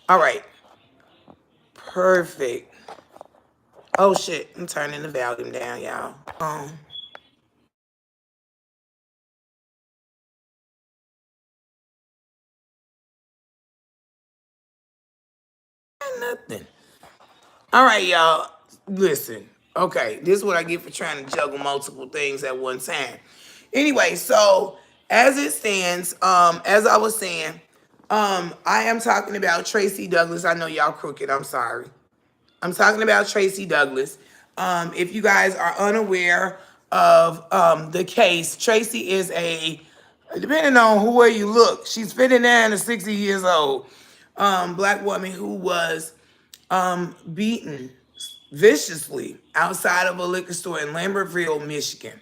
All right. Perfect. Oh shit. I'm turning the volume down, y'all. Nothing. All right, y'all. Listen. Okay, this is what I get for trying to juggle multiple things at one time. Anyway, so as it stands, as I was saying, I am talking about Tracy Douglas. I know y'all crooked. I'm sorry. I'm talking about Tracy Douglas. If you guys are unaware of the case, Tracy is a, depending on who way you look, she's 59 to 60 years old, black woman who was beaten viciously outside of a liquor store in Lambertville, Michigan.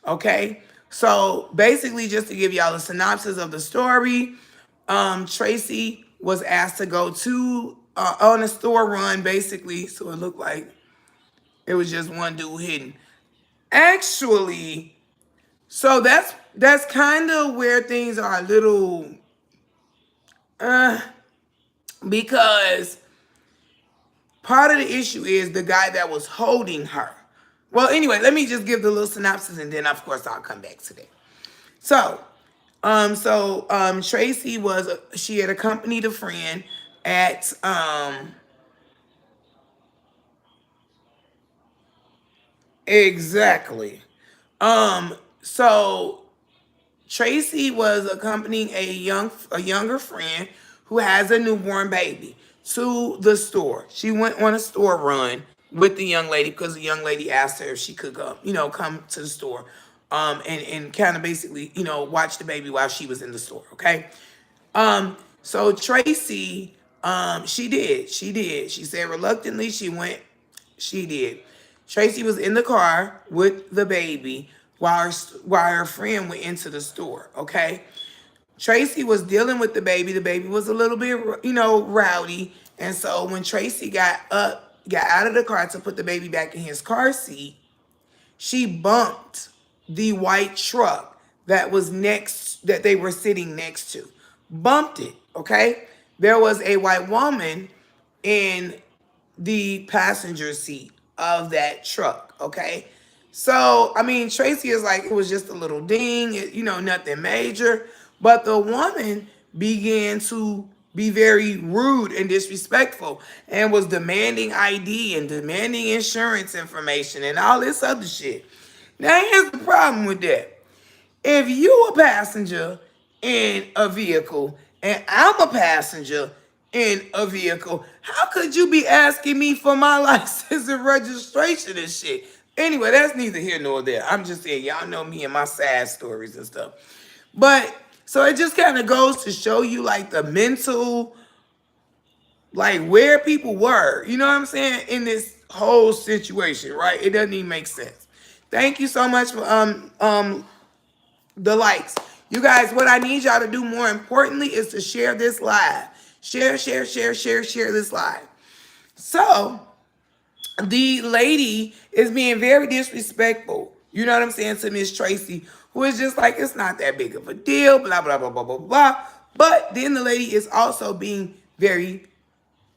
Okay, so basically, just to give y'all a synopsis of the story, Tracy was asked to go to on a store run, basically, so it looked like it was just one dude hidden. Actually, so that's kind of where things are a little uh because part of the issue is the guy that was holding her. Well, anyway, let me just give the little synopsis and then of course I'll come back to that. So, Tracy was she had accompanied a friend at exactly. So Tracy was accompanying a younger friend who has a newborn baby to the store. She went on a store run with the young lady because the young lady asked her if she could go, come to the store, and kind of basically, watch the baby while she was in the store. Okay. So Tracy, she did. She did. She said reluctantly she went. She did. Tracy was in the car with the baby while her friend went into the store. Okay. Tracy was dealing with the baby. The baby was a little bit, rowdy. And so when Tracy got out of the car to put the baby back in his car seat, she bumped the white truck that they were sitting next to. Bumped it, okay? There was a white woman in the passenger seat of that truck, okay? So, I mean, Tracy is like, it was just a little ding, nothing major. But the woman began to be very rude and disrespectful and was demanding ID and demanding insurance information and all this other shit. Now, here's the problem with that. If you a passenger in a vehicle and I'm a passenger in a vehicle, how could you be asking me for my license and registration and shit? Anyway, that's neither here nor there. I'm just saying, y'all know me and my sad stories and stuff. But so it just kind of goes to show you like the mental, like where people were, you know what I'm saying, in this whole situation, right? It doesn't even make sense. Thank you so much for the likes. You guys, what I need y'all to do more importantly is to share this live. Share this live. So, the lady is being very disrespectful, you know what I'm saying, to Miss Tracy, who is just like, it's not that big of a deal, blah, blah, blah, blah, blah, blah. But then the lady is also being very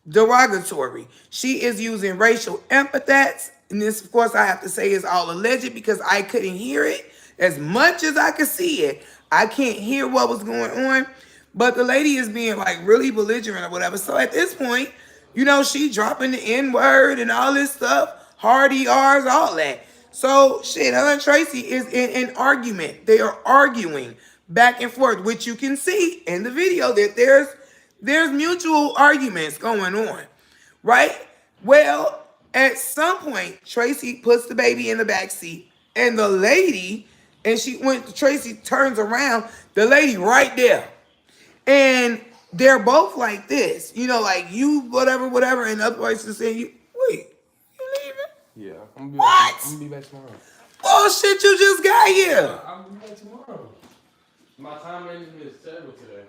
derogatory. She is using racial epithets. And this, of course, I have to say is all alleged because I couldn't hear it as much as I could see it. I can't hear what was going on. But the lady is being like really belligerent or whatever. So at this point, she dropping the N-word and all this stuff, hard ERs, all that. So shit, her and Tracy is in an argument. They are arguing back and forth, which you can see in the video that there's mutual arguments going on, right? Well, at some point, Tracy puts the baby in the back seat, and the lady, and Tracy turns around, the lady right there, and they're both like this, like you, whatever, whatever, and the other person saying, wait, you leaving? Yeah, I'm gonna be What? back. I'm gonna be back tomorrow. Bullshit, you just got here. I'm gonna be back tomorrow. My time management is terrible today.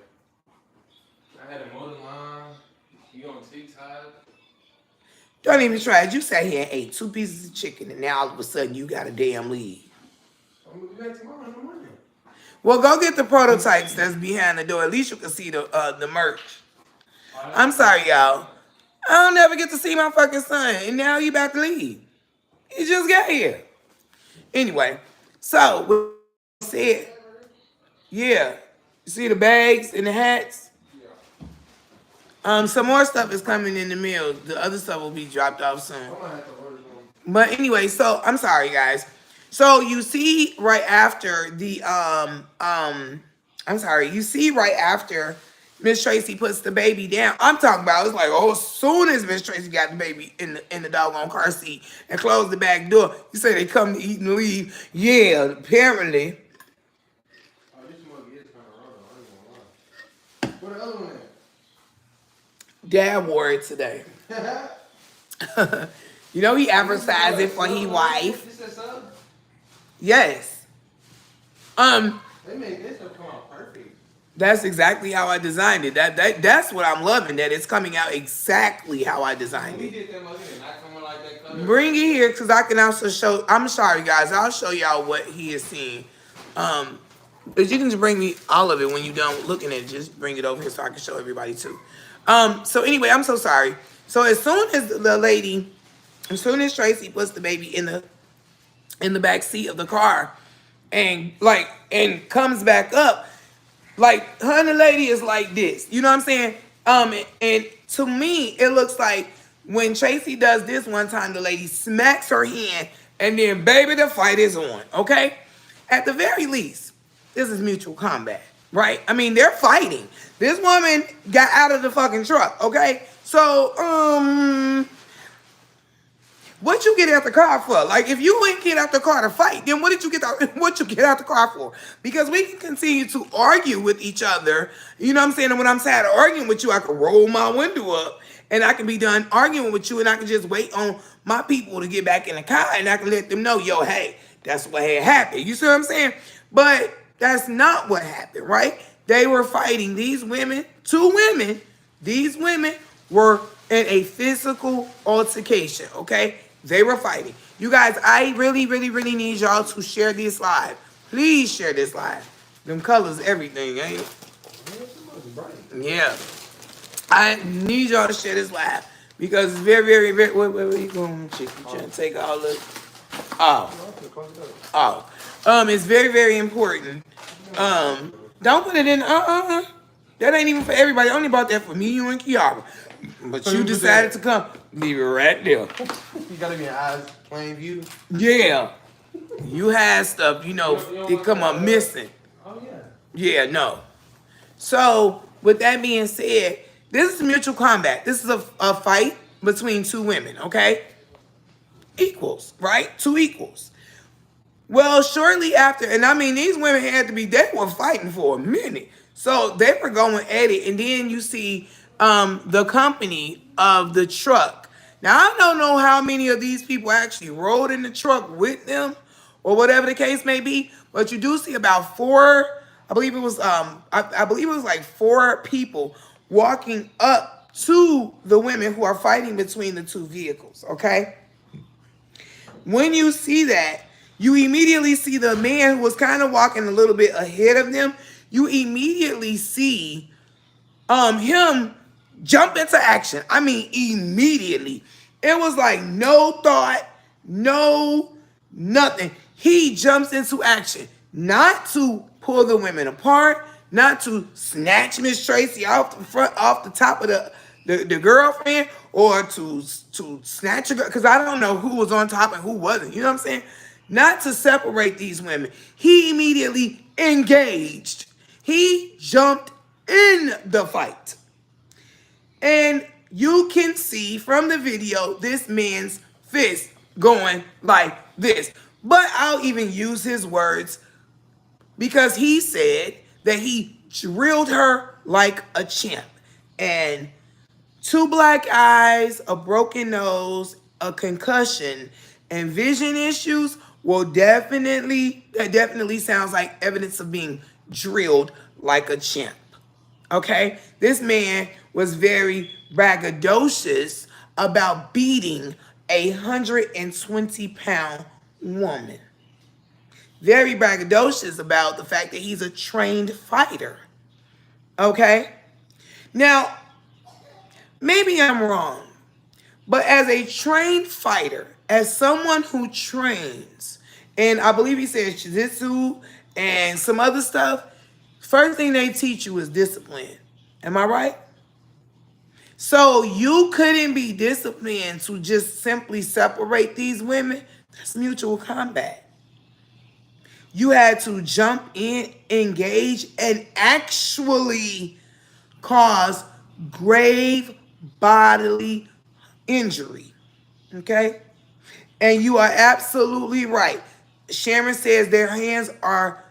I had a motor line. You on TikTok? Don't even try it. You sat here and ate 2 pieces of chicken, and now all of a sudden you got a damn lead. I'm gonna be back tomorrow in the morning. Well, go get the prototypes that's behind the door. At least you can see the merch. I'm sorry, y'all. I don't never get to see my fucking son, and now he about to leave. He just got here. Anyway, so with that said, yeah, you see the bags and the hats. Some more stuff is coming in the mail. The other stuff will be dropped off soon. But anyway, so I'm sorry, guys. So you see right after the I'm sorry. You see right after Miss Tracy puts the baby down. I'm talking about it's like, oh, as soon as Miss Tracy got the baby in the doggone car seat and closed the back door, you say they come to eat and leave. Yeah, apparently. Oh, this mug is kind of rough. Where the other one Dad wore it today. at? You know he advertised it for his wife. This is sub? Yes. They made this stuff come out perfect. That's exactly how I designed it. That's what I'm loving. That it's coming out exactly how I designed We it. did that mug and not coming like that color. Bring it here because I can also show. I'm sorry, guys. I'll show y'all what he is seeing. But you can just bring me all of it when you're done looking at it. Just bring it over here so I can show everybody too. So anyway, I'm so sorry. So as soon as Tracy puts the baby in the back seat of the car, and comes back up, like her and the lady is like this. You know what I'm saying? And to me, it looks like when Tracy does this one time, the lady smacks her hand, and then baby, the fight is on. Okay? At the very least, this is mutual combat, right? I mean, they're fighting. This woman got out of the fucking truck, okay? So, what you get out the car for? Like, if you ain't get out the car to fight, then what you get out the car for? Because we can continue to argue with each other. You know what I'm saying? And when I'm tired of arguing with you, I can roll my window up and I can be done arguing with you, and I can just wait on my people to get back in the car, and I can let them know, yo, hey, that's what had happened. You see what I'm saying? But that's not what happened, right? They were fighting. These women, these women were in a physical altercation, okay? They were fighting. You guys, I really, really, really need y'all to share this live. Please share this live. Them colors, everything, ain't it? Yeah. I need y'all to share this live because it's very, very, very. Where you going, chick? You trying to take all of? Oh. It's very, very important. Don't put it in. That ain't even for everybody. I only bought that for me, you, and Kiara. But you decided to come. Leave it right there. You gotta be an eyes plain view. Yeah. You had stuff, it come up missing. Oh yeah. Yeah, no. So, with that being said, this is mutual combat. This is a fight between two women, okay? Equals, right? Two equals. Well, shortly after, and I mean, these women they were fighting for a minute. So, they were going at it, and then you see the company of the truck. Now, I don't know how many of these people actually rode in the truck with them, or whatever the case may be, but you do see about four, I believe it was like four people walking up to the women who are fighting between the two vehicles, okay? When you see that, you immediately see the man who was kind of walking a little bit ahead of them. You immediately see him jump into action. I mean, immediately. It was like no thought, no nothing. He jumps into action, not to pull the women apart, not to snatch Miss Tracy off the top of the girlfriend, or to snatch her, because I don't know who was on top and who wasn't. You know what I'm saying? Not to separate these women. He immediately engaged. He jumped in the fight. And you can see from the video this man's fist going like this. But I'll even use his words because he said that he drilled her like a champ. And 2 black eyes, a broken nose, a concussion, and vision issues that definitely sounds like evidence of being drilled like a champ. Okay? This man was very braggadocious about beating a 120-pound woman. Very braggadocious about the fact that he's a trained fighter. Okay? Now, maybe I'm wrong, but as a trained fighter, as someone who trains, and I believe he said jiu-jitsu and some other stuff, first thing they teach you is discipline. Am I right? So you couldn't be disciplined to just simply separate these women. That's mutual combat. You had to jump in, engage, and actually cause grave bodily injury. Okay? And you are absolutely right. Sharon says their hands are,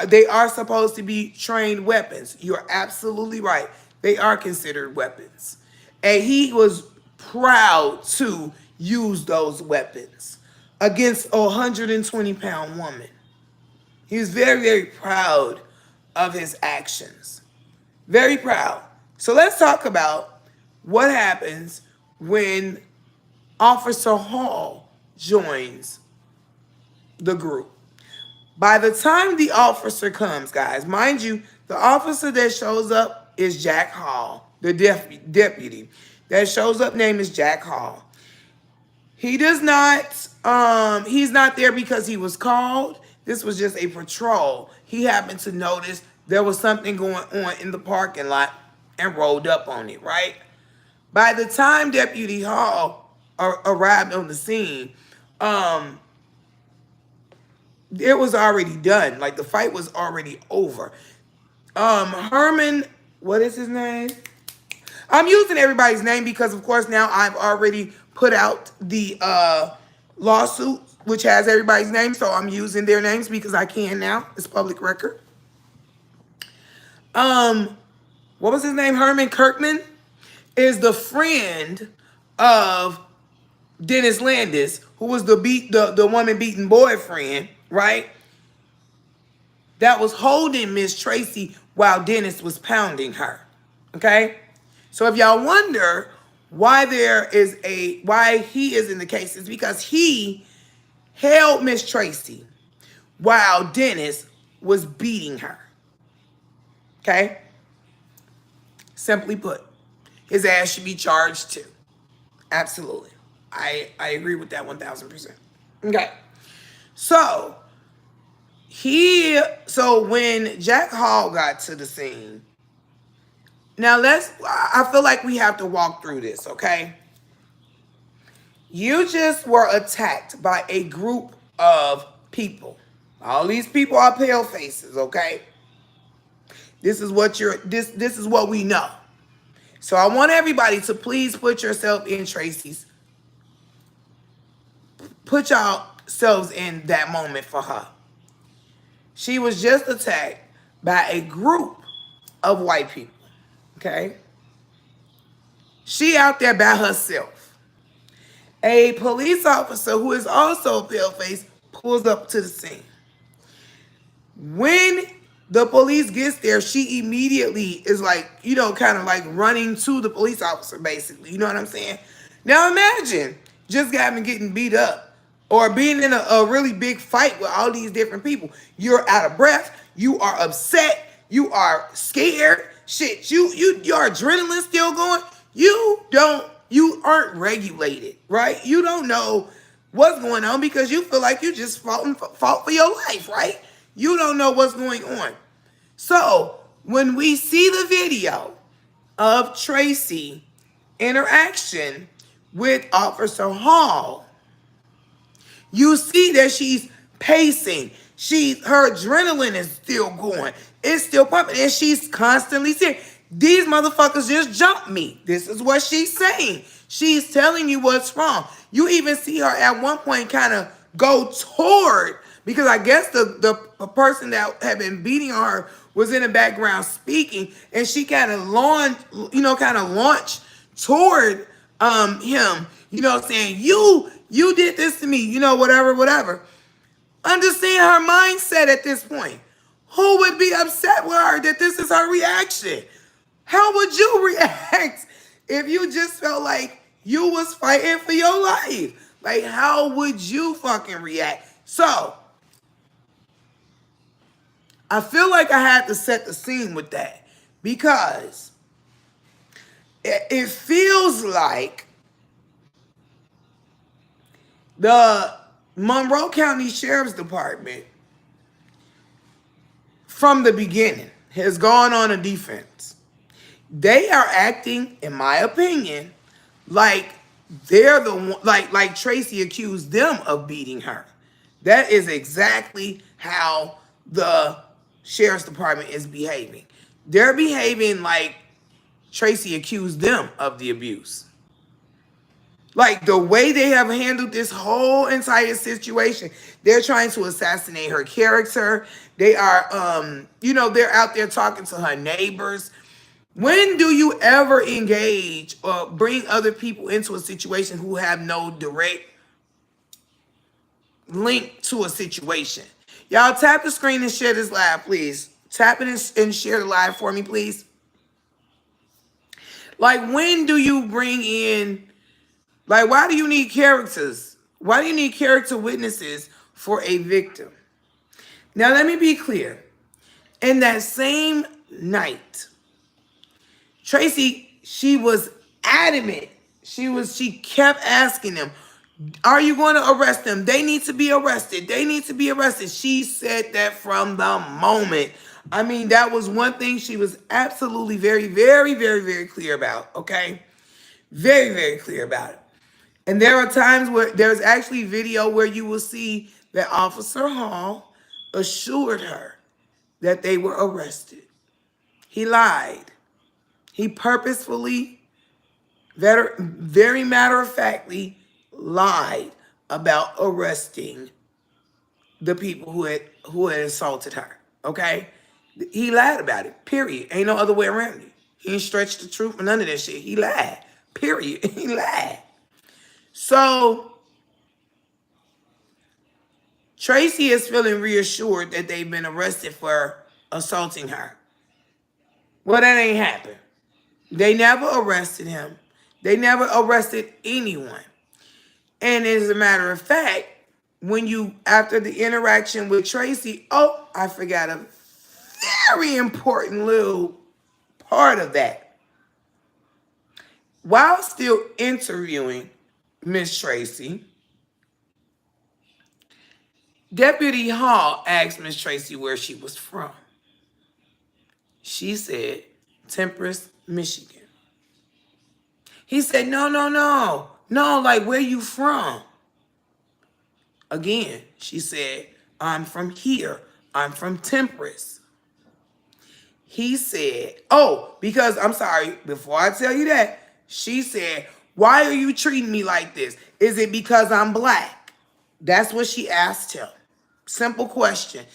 they are supposed to be trained weapons. You're absolutely right. They are considered weapons. And he was proud to use those weapons against a 120-pound woman. He was very, very proud of his actions. Very proud. So let's talk about what happens when Officer Hall joins the group. By the time the officer comes, guys, mind you, the officer that shows up is Jack Hall, the deputy. That shows up name is Jack Hall. He does not, he's not there because he was called. This was just a patrol. He happened to notice there was something going on in the parking lot and rolled up on it, right? By the time Deputy Hall arrived on the scene, it was already done. Like the fight was already over. Herman, what is his name? I'm using everybody's name because, of course, now I've already put out the lawsuit, which has everybody's name. So I'm using their names because I can now. It's public record. What was his name? Herman Kirkman is the friend of Dennis Landis, who was the woman beaten boyfriend, right? That was holding Miss Tracy while Dennis was pounding her. Okay? So if y'all wonder why why he is in the case, it's because he held Miss Tracy while Dennis was beating her. Okay? Simply put, his ass should be charged too. Absolutely. I agree with that 1000%. Okay. So when Jack Hall got to the scene, now I feel like we have to walk through this, okay? You just were attacked by a group of people. All these people are pale faces, okay? This is what this is what we know. So I want everybody to please put yourself in Tracy's. Put yourselves in that moment for her. She was just attacked by a group of white people. Okay? She out there by herself. A police officer who is also a pale-face pulls up to the scene. When the police gets there, she immediately is like, kind of like running to the police officer, basically. You know what I'm saying? Now imagine just getting beat up or being in a really big fight with all these different people. You're out of breath. You are upset. You are scared. Shit, your adrenaline still going. You aren't regulated, right? You don't know what's going on because you feel like you just fought for your life, right? You don't know what's going on. So when we see the video of Tracy interaction with Officer Hall, you see that she's pacing. Her adrenaline is still going. It's still pumping. And she's constantly saying, these motherfuckers just jumped me. This is what she's saying. She's telling you what's wrong. You even see her at one point kind of go toward, because I guess the person that had been beating her was in the background speaking, and she kind of launched toward him, saying, you did this to me, whatever. Understand her mindset at this point. Who would be upset with her that this is her reaction? How would you react if you just felt like you was fighting for your life? Like, how would you fucking react? So, I feel like I had to set the scene with that because it feels like the Monroe County Sheriff's Department from the beginning has gone on a defense. They are acting, in my opinion, like they're the one, like Tracy accused them of beating her. That is exactly how the sheriff's department is behaving. They're behaving like Tracy accused them of the abuse. Like the way they have handled this whole entire situation, they're trying to assassinate her character. They are, they're out there talking to her neighbors. When do you ever engage or bring other people into a situation who have no direct link to a situation? Y'all tap the screen and share this live, please. Tap it and share the live for me, please. Like, when do you bring in, like, why do you need characters? Why do you need character witnesses for a victim? Now, let me be clear. In that same night, Tracy, she was adamant. She kept asking them, are you going to arrest them? They need to be arrested. They need to be arrested. She said that from the moment. I mean, that was one thing she was absolutely very, very, very, very clear about, okay? Very, very clear about it. And there are times where there's actually video where you will see that Officer Hall assured her that they were arrested. He lied. He purposefully, very matter-of-factly lied about arresting the people who had assaulted her, okay? He lied about it, period. Ain't no other way around it. He ain't stretched the truth or none of that shit. He lied, period. He lied. So Tracy is feeling reassured that they've been arrested for assaulting her. Well, that ain't happened. They never arrested him. They never arrested anyone. And as a matter of fact, after the interaction with Tracy, I forgot a very important little part of that. While still interviewing Miss Tracy, Deputy Hall asked Miss Tracy where she was from. She said, Temperance, Michigan. He said, no, like, where you from? Again, she said, I'm from here. I'm from Temperance. He said, because I'm sorry, before I tell you that, she said, why are you treating me like this? Is it because I'm black? That's what she asked him. Simple question.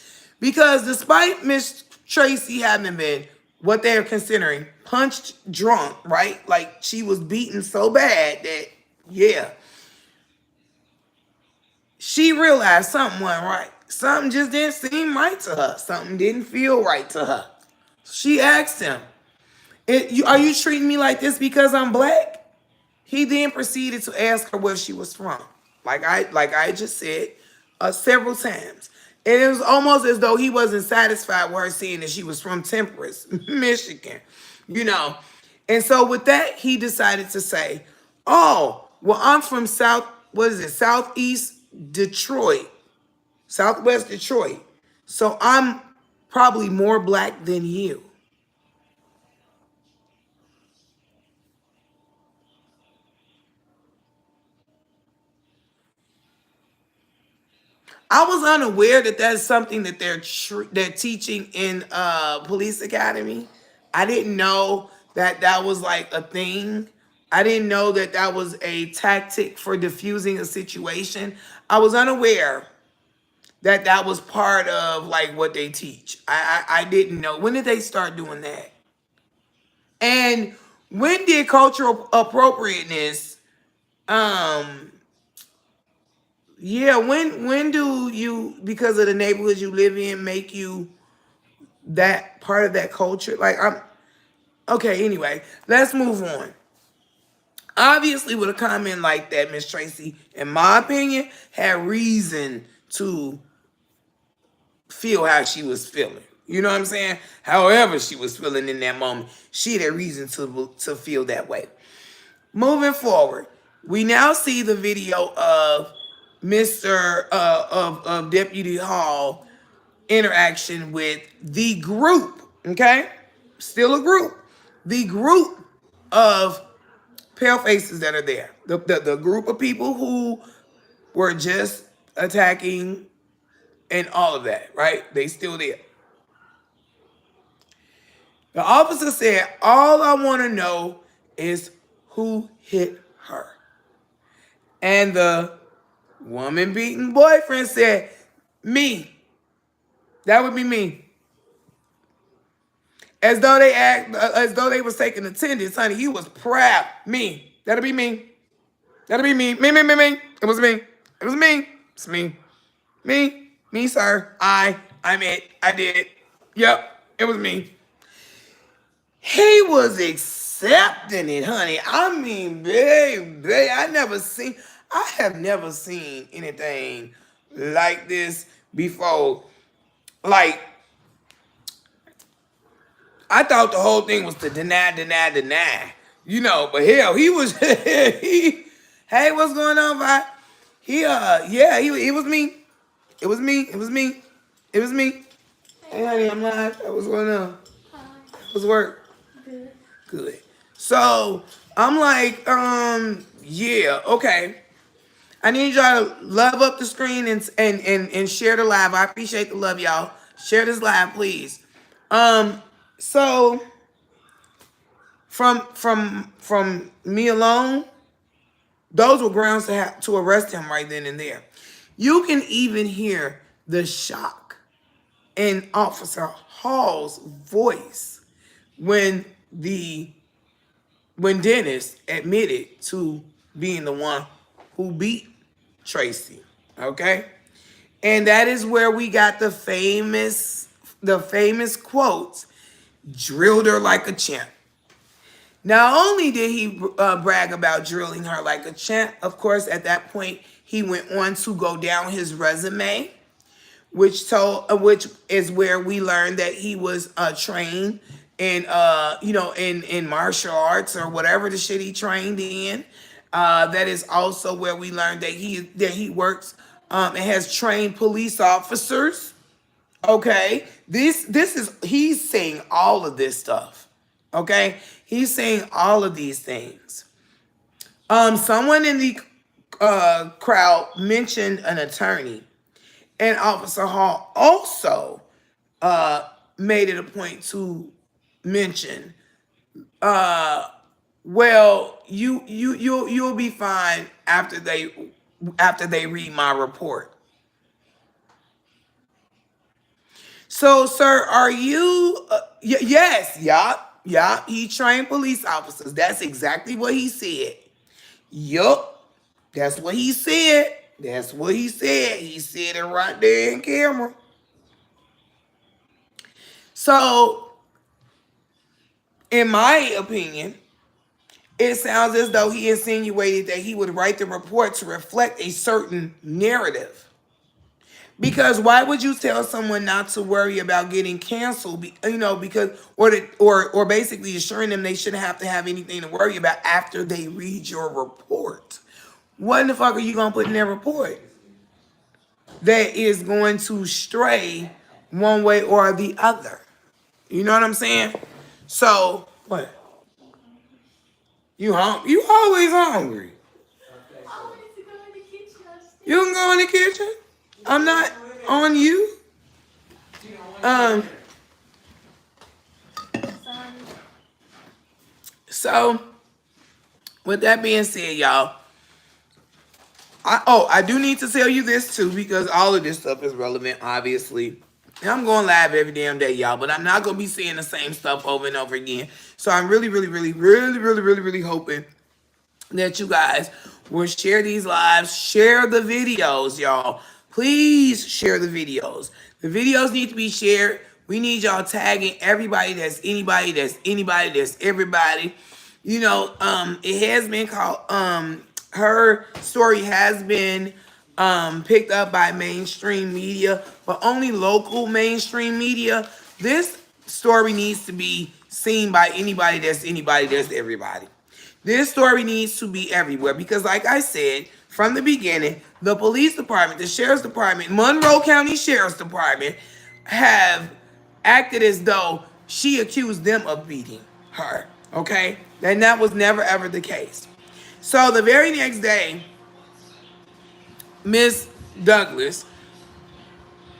Because despite Miss Tracy having been what they're considering punched drunk, right? Like she was beaten so bad that, yeah, she realized something wasn't right. Something just didn't seem right to her. Something didn't feel right to her. She asked him, are you treating me like this because I'm black? He then proceeded to ask her where she was from. Like I just said several times. And it was almost as though he wasn't satisfied with her saying that she was from Temperance, Michigan, And so with that, he decided to say, I'm from Southeast Detroit, Southwest Detroit. So I'm probably more black than you. I was unaware that that's something that they're teaching in police academy. I didn't know that was like a thing. I didn't know that was a tactic for diffusing a situation. I was unaware that was part of like what they teach. I didn't know. When did they start doing that? And when did cultural appropriateness when do you, because of the neighborhoods you live in, make you that part of that culture? Okay, anyway, let's move on. Obviously, with a comment like that, Miss Tracy, in my opinion, had reason to feel how she was feeling. You know what I'm saying? However she was feeling in that moment, she had a reason to feel that way. Moving forward, we now see the video of of Deputy Hall interaction with the group. Okay, still a group. The group of pale faces that are there. The group of people who were just attacking and all of that. Right? They still there. The officer said, "All I want to know is who hit her." And the woman beaten boyfriend said, "Me. That would be me." As though as though they was taking attendance, honey. He was proud. Me. That'll be me. That'll be me. Me, me, me, me. It was me. It was me. It's me. Me. Me, sir. I'm it. I did it. Yep. It was me. He was accepting it, honey. I mean, baby, I have never seen anything like this before. Like, I thought the whole thing was to deny, deny, deny. You know, but hell, he was, hey, what's going on, Vi? Yeah, it was me. It was me. It was me. It was me. Hey, honey, I'm live. What's going on? What's work? Good. Good. So I'm like, yeah, okay. I need y'all to love up the screen and share the live. I appreciate the love, y'all. Share this live, please. So from me alone, those were grounds to arrest him right then and there. You can even hear the shock in Officer Hall's voice when Dennis admitted to being the one who beat Tracy. Okay? And that is where we got the famous quotes, "Drilled her like a champ." Not only did he brag about drilling her like a champ, of course, at that point, he went on to go down his resume, which is where we learned that he was trained in in martial arts or whatever the shit he trained in. That is also where we learned that he works and has trained police officers. Okay, this is he's saying all of this stuff. Okay, he's saying all of these things. Someone in the crowd mentioned an attorney, and Officer Hall also made it a point to mention, well, you'll be fine after they read my report. So, sir, are you? Yes, yeah. He trained police officers. That's exactly what he said. Yup, that's what he said. That's what he said. He said it right there in camera. So, in my opinion, it sounds as though he insinuated that he would write the report to reflect a certain narrative. Because why would you tell someone not to worry about getting canceled? Because or basically assuring them they shouldn't have to have anything to worry about after they read your report. What in the fuck are you gonna put in their report that is going to stray one way or the other? You know what I'm saying? So what? You always hungry. You can go in the kitchen. I'm not on you. So with that being said, y'all, I do need to tell you this too, because all of this stuff is relevant, obviously. And I'm going live every damn day, y'all, but I'm not gonna be saying the same stuff over and over again. So I'm really, really, really, really, really, really, really hoping that you guys will share these lives, share the videos, y'all. Please share the videos. The videos need to be shared. We need y'all tagging everybody that's anybody, that's anybody, that's everybody. It has been called, her story has been picked up by mainstream media, but only local mainstream media. This story needs to be seen by anybody that's everybody. This story needs to be everywhere because, like I said from the beginning, the police department, the sheriff's department, Monroe County Sheriff's Department have acted as though she accused them of beating her. Okay? And that was never ever the case. So the very next day, Miss Douglas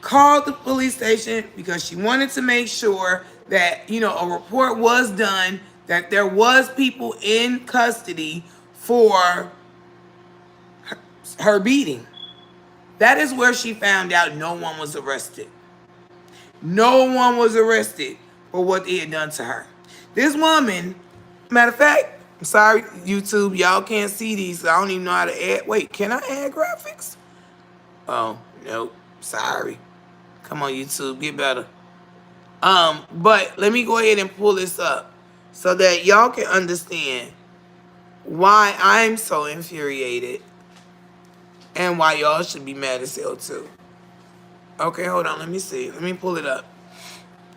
called the police station because she wanted to make sure that, a report was done, that there was people in custody for her beating. That is where she found out no one was arrested. No one was arrested for what they had done to her. This woman, matter of fact, I'm sorry, YouTube, y'all can't see these, so I don't even know how to add. Wait, can I add graphics? Oh, nope, sorry. Come on, YouTube, get better. But let me go ahead and pull this up so that y'all can understand why I'm so infuriated and why y'all should be mad as hell too. Okay, hold on, let me see. Let me pull it up.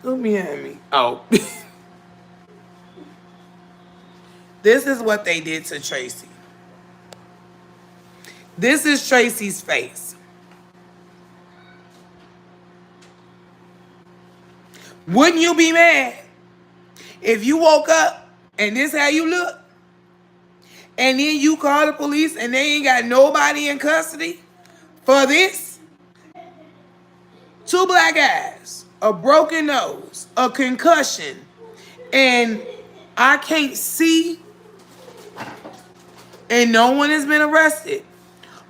Look behind me. Oh. This is what they did to Tracy. This is Tracy's face. Wouldn't you be mad if you woke up and this how you look? And then you call the police and they ain't got nobody in custody for this? 2 black eyes, a broken nose, a concussion, and I can't see, and no one has been arrested.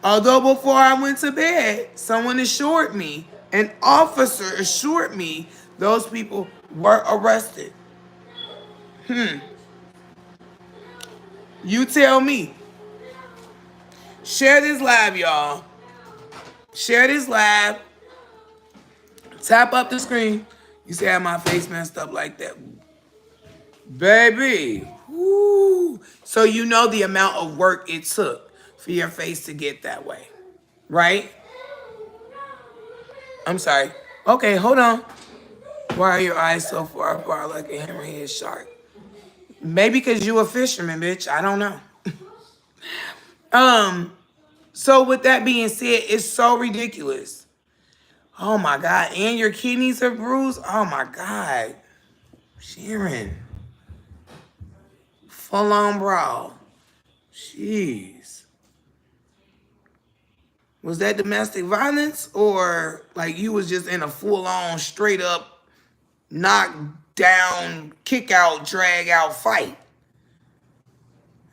Although before I went to bed, someone assured me, an officer assured me those people were arrested. You tell me. Share this live, y'all. Share this live. Tap up the screen. You see how my face messed up like that? Baby. Woo. So you know the amount of work it took for your face to get that way. Right? I'm sorry. Okay, hold on. Why are your eyes so far apart like a hammerhead shark? Maybe because you a fisherman, bitch. I don't know. So with that being said, it's so ridiculous. Oh my God. And your kidneys are bruised? Oh my God. Sharon. Full on brawl. Jeez. Was that domestic violence or like you was just in a full on straight up knock down, kick out, drag out fight?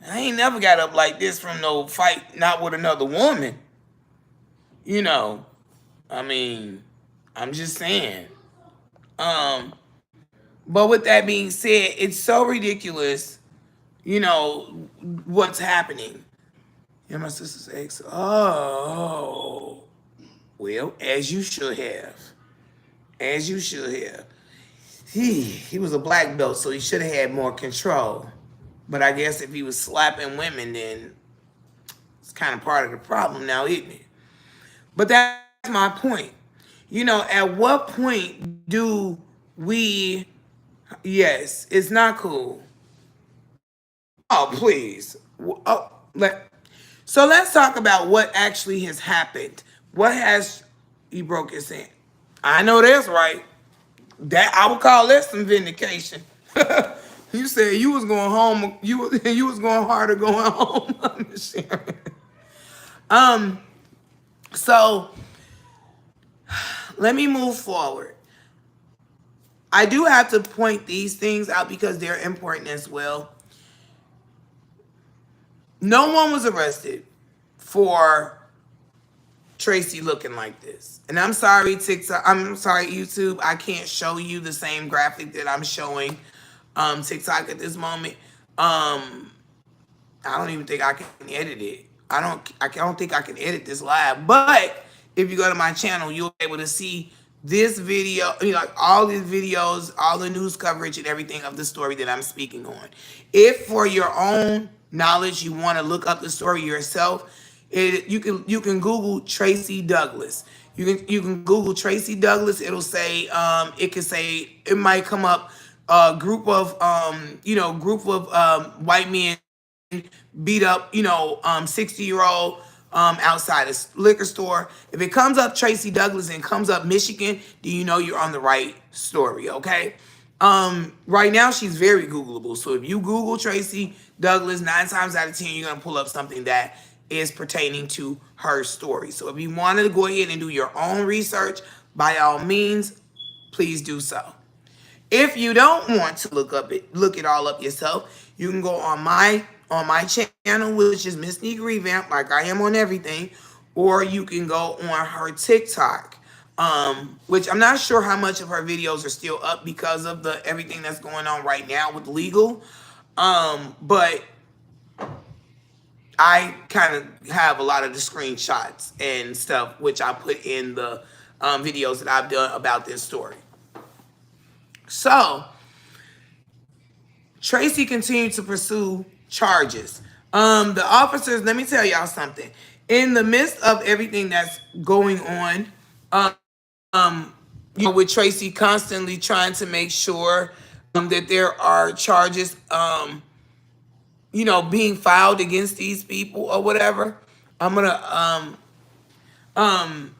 I ain't never got up like this from no fight, not with another woman. I mean, I'm just saying. But with that being said, it's so ridiculous, what's happening. My sister's ex. Oh. Well, as you should have. As you should have. He was a black belt, so he should have had more control. But I guess if he was slapping women, then it's kind of part of the problem now, isn't it? But that's my point. At what point do we... Yes, it's not cool. Oh, please. So let's talk about what actually has happened. What has... He broke his hand. I know that's right. That I would call that some vindication. You said you was going home. You was going harder going home. So let me move forward. I do have to point these things out because they're important as well. No one was arrested for Tracy looking like this. And I'm sorry, TikTok. I'm sorry, YouTube. I can't show you the same graphic that I'm showing TikTok at this moment. I don't even think I can edit it. I don't think I can edit this live. But if you go to my channel, you'll be able to see this video, like all these videos, all the news coverage and everything of the story that I'm speaking on. If for your own knowledge you want to look up the story yourself, you can Google Tracy Douglas. You can Google Tracy Douglas. It'll say it might come up group of white men beat up 60-year-old outside a liquor store. If it comes up Tracy Douglas and comes up Michigan, do you know you're on the right story? Okay. Right now she's very Googleable. So if you Google Tracy Douglas, 9 times out of 10 you're gonna pull up something that is pertaining to her story. So if you wanted to go ahead and do your own research, by all means, please do so. If you don't want to look it all up yourself, you can go on my channel, which is Msniquerevamp, like I am on everything, or you can go on her TikTok, which I'm not sure how much of her videos are still up because of the everything that's going on right now with legal. But I kind of have a lot of the screenshots and stuff, which I put in the videos that I've done about this story. So, Tracy continued to pursue charges. The officers, let me tell y'all something. In the midst of everything that's going on, with Tracy constantly trying to make sure that there are charges, being filed against these people or whatever. I'm gonna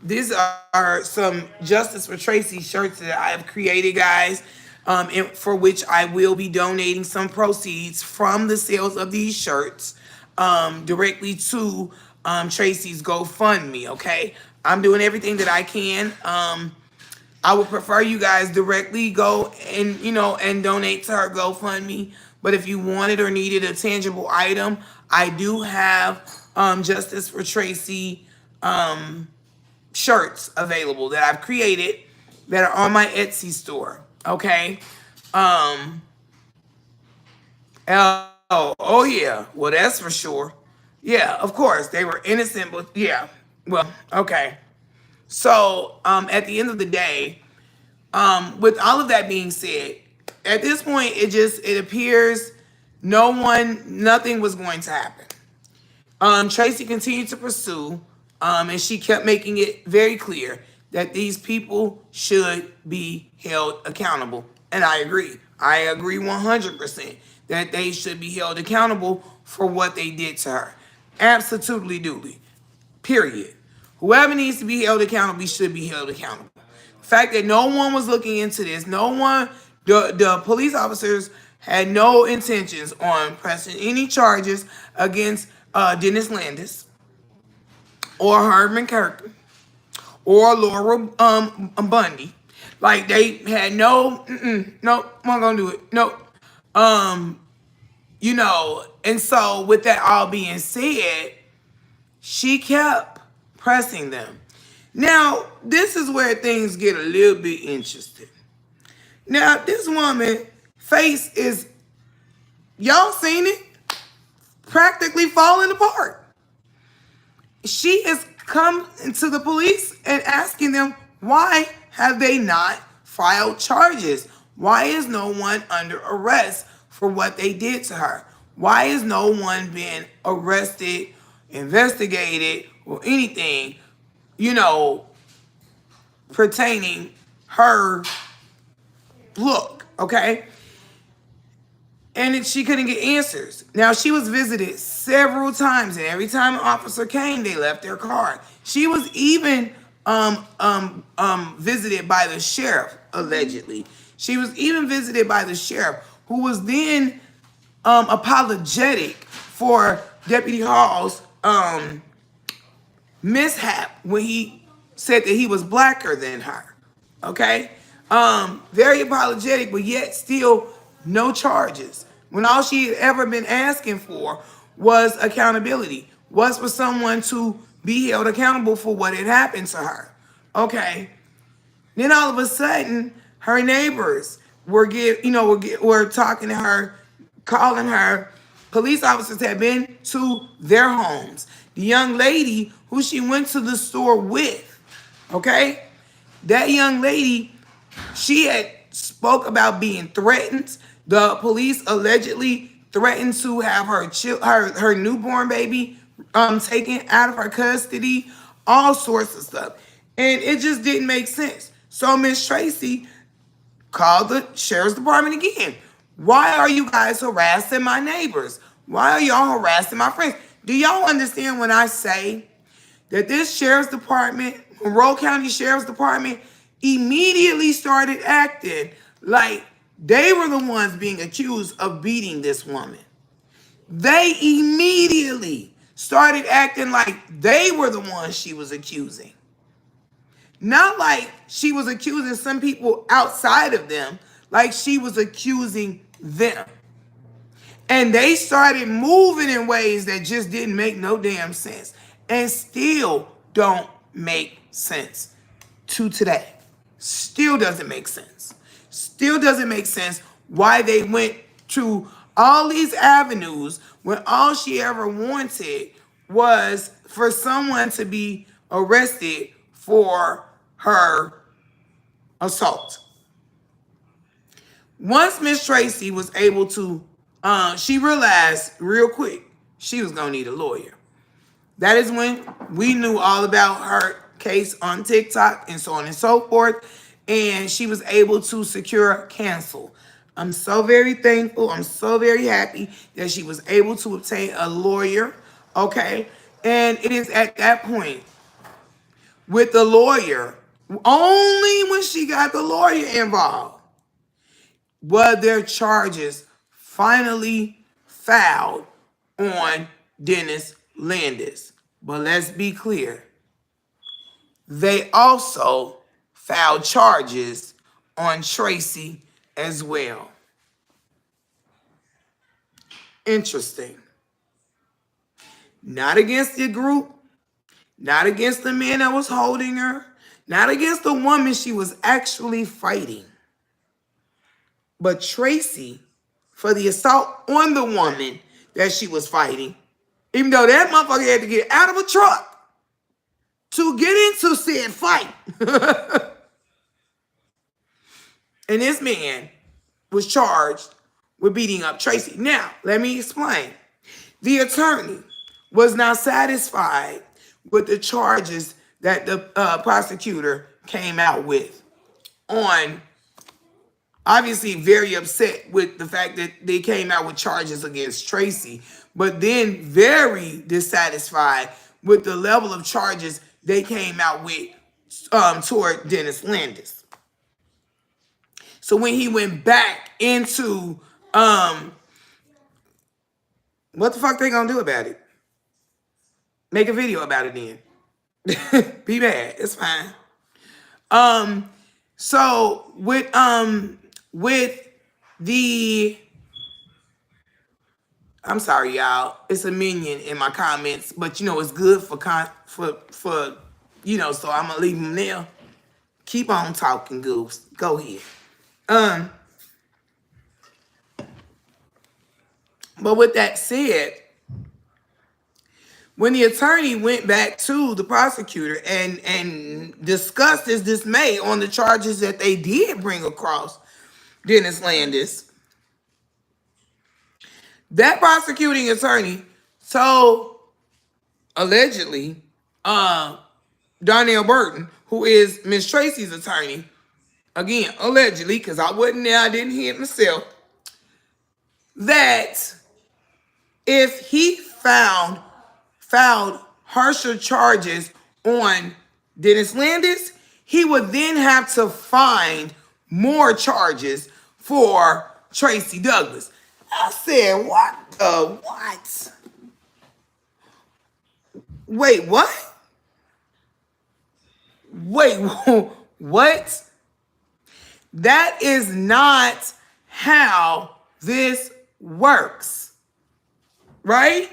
these are some Justice for Tracy shirts that I have created, guys, for which I will be donating some proceeds from the sales of these shirts directly to Tracy's GoFundMe, okay? I'm doing everything that I can. I would prefer you guys directly go and donate to her GoFundMe. But if you wanted or needed a tangible item, I do have Justice for Tracy shirts available that I've created that are on my Etsy store. Okay. Oh yeah. Well, that's for sure. Yeah, of course. They were innocent, but yeah. Well, okay. So, at the end of the day, with all of that being said, at this point, it appears nothing was going to happen. Tracy continued to pursue, and she kept making it very clear that these people should be held accountable. And I agree. I agree 100% that they should be held accountable for what they did to her. Absolutely duly. Period. Whoever needs to be held accountable should be held accountable. The fact that no one was looking into this, the police officers had no intentions on pressing any charges against Dennis Landis or Herman Kirk or Laura Bundy. Like, they had nope, I'm not gonna do it. Nope. And so with that all being said, she kept pressing them. Now, this is where things get a little bit interesting. Now, this woman face is, y'all seen it, practically falling apart. She has come to the police and asking them, why have they not filed charges? Why is no one under arrest for what they did to her? Why is no one being arrested, investigated, or anything, pertaining her look, okay? And she couldn't get answers. Now, she was visited several times, and every time an officer came, they left their card. She was even visited by the sheriff, allegedly. She was even visited by the sheriff, who was then apologetic for Deputy Hall's mishap when he said that he was blacker than her. Okay? Very apologetic, but yet still no charges. When all she had ever been asking for was accountability, was for someone to be held accountable for what had happened to her. Okay. Then all of a sudden, her neighbors were talking to her, calling her. Police officers had been to their homes. The young lady who she went to the store with, okay, that young lady, she had spoke about being threatened. The police allegedly threatened to have her newborn baby taken out of her custody, all sorts of stuff. And it just didn't make sense. So Miss Tracy called the sheriff's department again. Why are you guys harassing my neighbors? Why are y'all harassing my friends? Do y'all understand when I say that this sheriff's department, Monroe County Sheriff's Department, immediately started acting like they were the ones being accused of beating this woman? They immediately started acting like they were the ones she was accusing. Not like she was accusing some people outside of them, like she was accusing them. And they started moving in ways that just didn't make no damn sense and still don't make sense to today. Still doesn't make sense. Still doesn't make sense why they went to all these avenues when all she ever wanted was for someone to be arrested for her assault. Once Miss Tracy was able to, she realized real quick she was gonna need a lawyer. That is when we knew all about her case on TikTok and so on and so forth, and she was able to secure cancel. I'm so very thankful. I'm so very happy that she was able to obtain a lawyer, okay? And it is at that point with the lawyer, only when she got the lawyer involved, were their charges finally filed on Dennis Landis. But let's be clear, they also filed charges on Tracy as well. Interesting. Not against the group, not against the man that was holding her, not against the woman she was actually fighting, but Tracy for the assault on the woman that she was fighting, even though that motherfucker had to get out of a truck to get into said fight. And this man was charged with beating up Tracy. Now, let me explain. The attorney was not satisfied with the charges that the prosecutor came out with, on obviously very upset with the fact that they came out with charges against Tracy, but then very dissatisfied with the level of charges they came out with toward Dennis Landis. So when he went back into what the fuck they gonna do about it? Make a video about it then. Be mad. It's fine. So with the, I'm sorry, y'all. It's a minion in my comments, but you know it's good for you know, so I'm gonna leave them there. Keep on talking, goofs. Go ahead. But with that said, when the attorney went back to the prosecutor and discussed his dismay on the charges that they did bring across Dennis Landis, that prosecuting attorney told, allegedly, Donnell Burton, who is Miss Tracy's attorney, again, allegedly, because I wasn't there, I didn't hear it myself, that if he filed harsher charges on Dennis Landis, he would then have to find more charges for Tracy Douglas. I said, what the what? Wait, what? Wait, what? That is not how this works, right?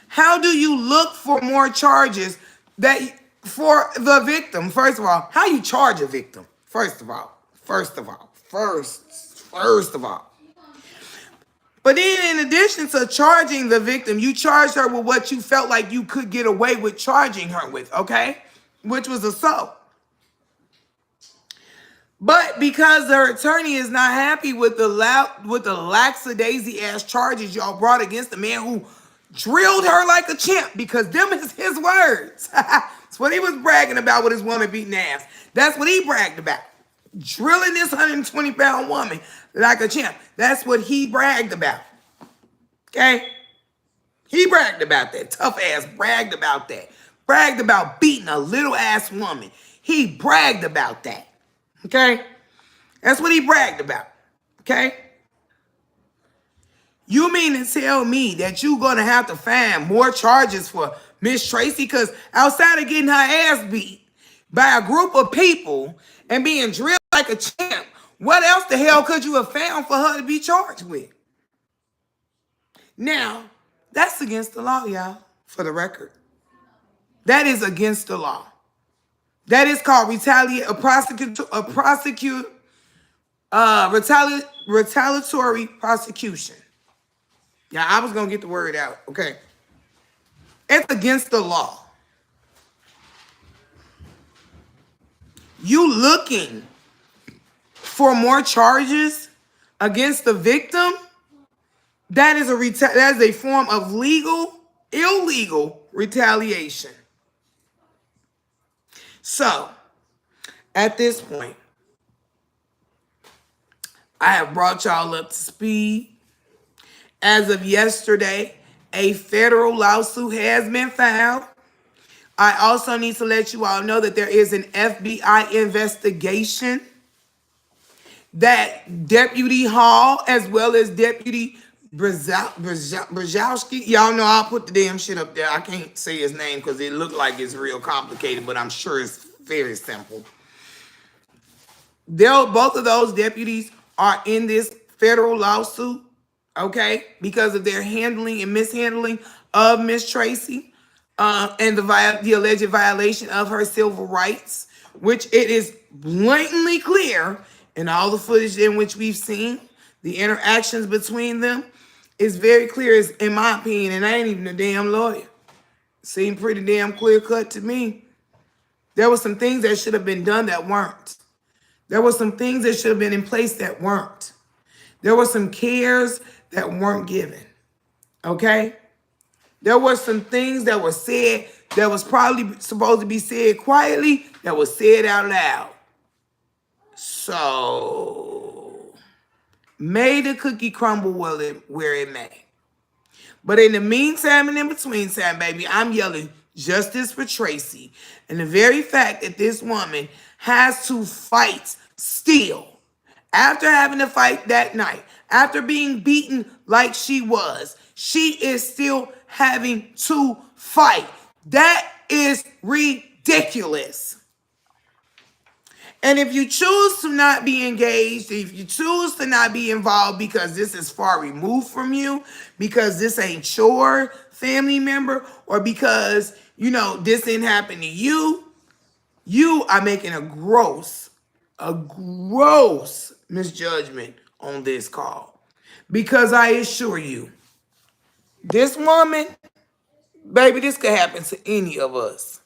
How do you look for more charges that for the victim? First of all, how you charge a victim? First of all. But then in addition to charging the victim, you charged her with what you felt like you could get away with charging her with, okay? Which was assault. But because her attorney is not happy with the lackadaisy ass charges y'all brought against the man who drilled her like a champ, because them is his words. That's what he was bragging about with his woman beating ass. That's what he bragged about. Drilling this 120-pound woman like a champ. That's what he bragged about. Okay? He bragged about that. Tough ass bragged about that. Bragged about beating a little ass woman. He bragged about that. Okay? That's what he bragged about. Okay? You mean to tell me that you're going to have to find more charges for Miss Tracy? Because outside of getting her ass beat by a group of people and being drilled like a champ, what else the hell could you have found for her to be charged with? Now, that's against the law, y'all, for the record. That is against the law. That is called retaliatory prosecution. Yeah, I was going to get the word out. Okay. It's against the law. You looking for more charges against the victim? That is a form of illegal retaliation. So, at this point, I have brought y'all up to speed. As of yesterday, a federal lawsuit has been filed. I also need to let you all know that there is an FBI investigation that Deputy Hall, as well as Deputy Brzezowski, y'all know I'll put the damn shit up there. I can't say his name because it looked like it's real complicated, but I'm sure it's very simple. Both of those deputies are in this federal lawsuit, okay, because of their handling and mishandling of Miss Tracy and the alleged violation of her civil rights, which it is blatantly clear in all the footage in which we've seen, the interactions between them is very clear, in my opinion, and I ain't even a damn lawyer. Seemed pretty damn clear cut to me. There were some things that should have been done that weren't. There were some things that should have been in place that weren't. There were some cares that weren't given. Okay? There were some things that were said that was probably supposed to be said quietly that was said out loud. So, may the cookie crumble where it may. But in the meantime and in between time, baby, I'm yelling justice for Tracy. And the very fact that this woman has to fight still, after having to fight that night, after being beaten like she was, she is still having to fight. That is ridiculous. And if you choose to not be engaged, if you choose to not be involved because this is far removed from you, because this ain't your family member, or because, this didn't happen to you, you are making a gross misjudgment on this call. Because I assure you, this woman, baby, this could happen to any of us.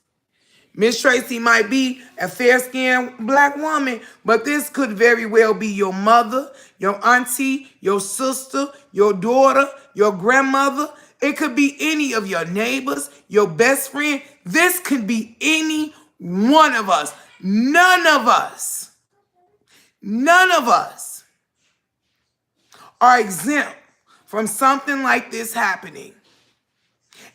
Miss Tracy might be a fair-skinned black woman, but this could very well be your mother, your auntie, your sister, your daughter, your grandmother. It could be any of your neighbors, your best friend. This could be any one of us. None of us are exempt from something like this happening.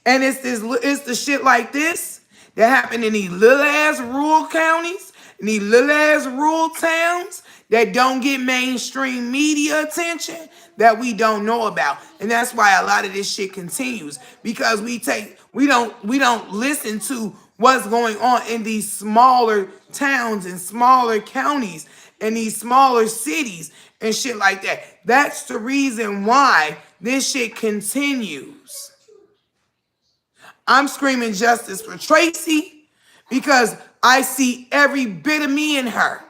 And it's the shit like this that happen in these little ass rural counties, in these little ass rural towns that don't get mainstream media attention, that we don't know about. And that's why a lot of this shit continues, because we don't listen to what's going on in these smaller towns and smaller counties and these smaller cities and shit like that. That's the reason why this shit continues. I'm screaming justice for Tracy because I see every bit of me in her.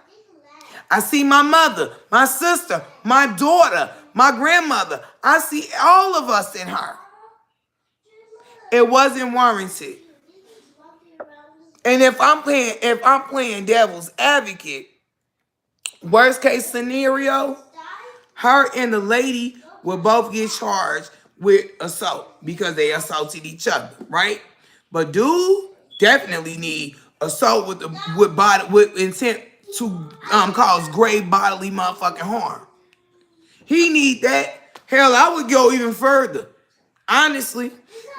I see my mother, my sister, my daughter, my grandmother. I see all of us in her. It wasn't warranted. And if I'm playing devil's advocate, worst case scenario, her and the lady will both get charged with assault because they assaulted each other, right? But dude definitely need assault with intent to cause grave bodily motherfucking harm. He need that. Hell, I would go even further. Honestly,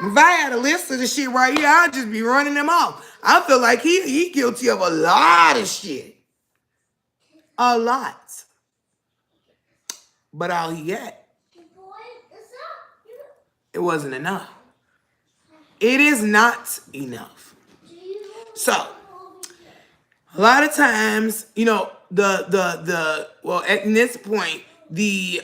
if I had a list of the shit right here, I'd just be running them off. I feel like he guilty of a lot of shit. A lot. But all he got, it wasn't enough. It is not enough. So, a lot of times, you know, well, at this point, the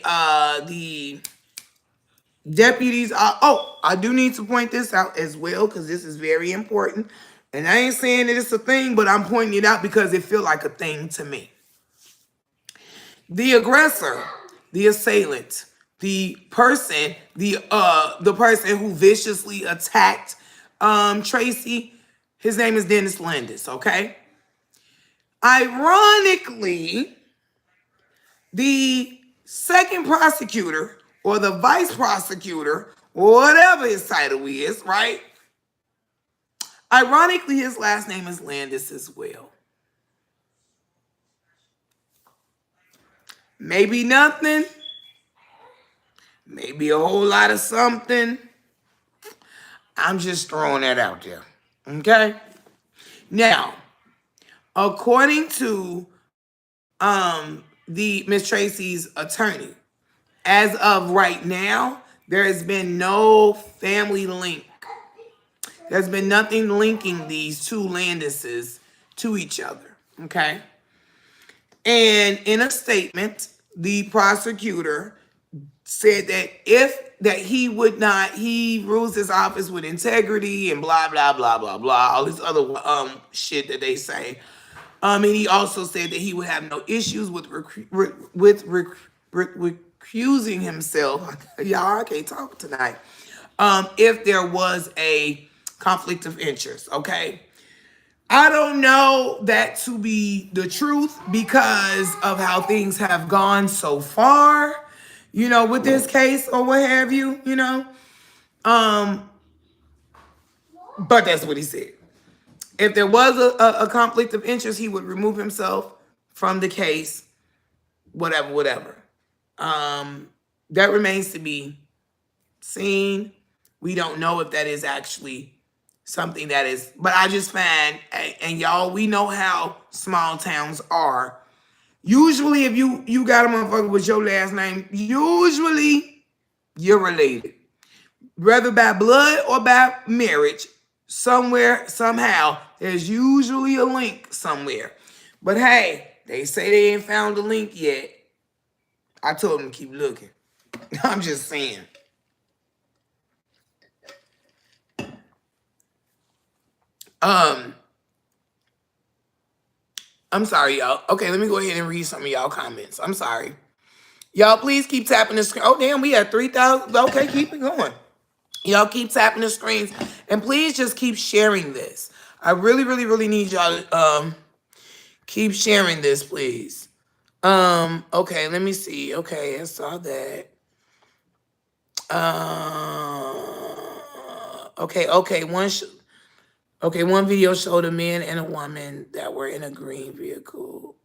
deputies are, I do need to point this out as well because this is very important. And I ain't saying that it's a thing, but I'm pointing it out because it feels like a thing to me. The aggressor, the assailant, the person who viciously attacked Tracy, his name is Dennis Landis, okay? Ironically, the second prosecutor or the vice prosecutor or whatever his title is, right? Ironically, his last name is Landis as well. Maybe nothing. Maybe a whole lot of something. I'm just throwing that out there. Okay? Now, according to the Miss Tracy's attorney, as of right now, there has been no family link. There's been nothing linking these two Landises to each other. Okay? And in a statement, the prosecutor said that he rules his office with integrity and blah, blah, blah, blah, blah, all this other shit that they say. And he also said that he would have no issues with recusing himself. Y'all, I can't talk tonight. If there was a conflict of interest, okay? I don't know that to be the truth because of how things have gone so far, you know, with this case or what have you, you know. But that's what he said. If there was a conflict of interest, he would remove himself from the case, whatever. That remains to be seen. We don't know if that is actually something that is, but I just find, and y'all, we know how small towns are. Usually, if you got a motherfucker with your last name, usually you're related. Whether by blood or by marriage, somewhere, somehow, there's usually a link somewhere. But hey, they say they ain't found the link yet. I told them to keep looking. I'm just saying. I'm sorry, y'all. Okay, let me go ahead and read some of y'all comments. I'm sorry. Y'all, please keep tapping the screen. Oh, damn, we had 3,000. Okay, keep it going. Y'all keep tapping the screens. And please just keep sharing this. I really, really, really need y'all to keep sharing this, please. Okay, let me see. Okay, I saw that. Okay, one video showed a man and a woman that were in a green vehicle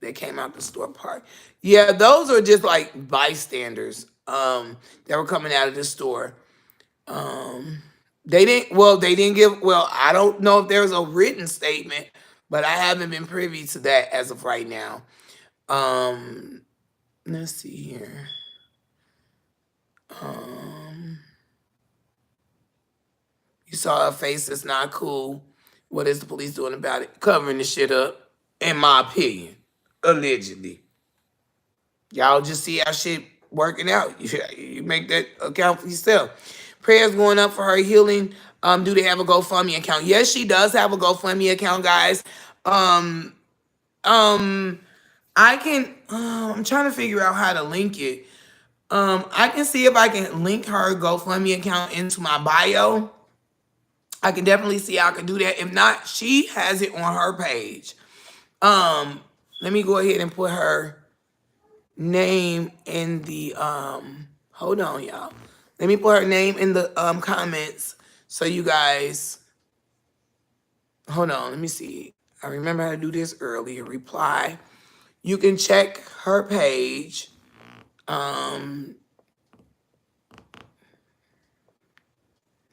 that came out the store park. Yeah, those are just like bystanders that were coming out of the store. They didn't give, I don't know if there's a written statement, but I haven't been privy to that as of right now. Let's see here. You saw a face that's not cool. What is the police doing about it? Covering the shit up, in my opinion, allegedly. Y'all just see how shit working out. You make that account for yourself. Prayers going up for her healing. Do they have a GoFundMe account? Yes, she does have a GoFundMe account, guys. I can. I'm trying to figure out how to link it. I can see if I can link her GoFundMe account into my bio. I can definitely see how I can do that. If not, she has it on her page. Let me go ahead and put her name in the hold on, y'all. Let me put her name in the comments so you guys. Hold on, let me see. I remember how to do this earlier. Reply. You can check her page. Um,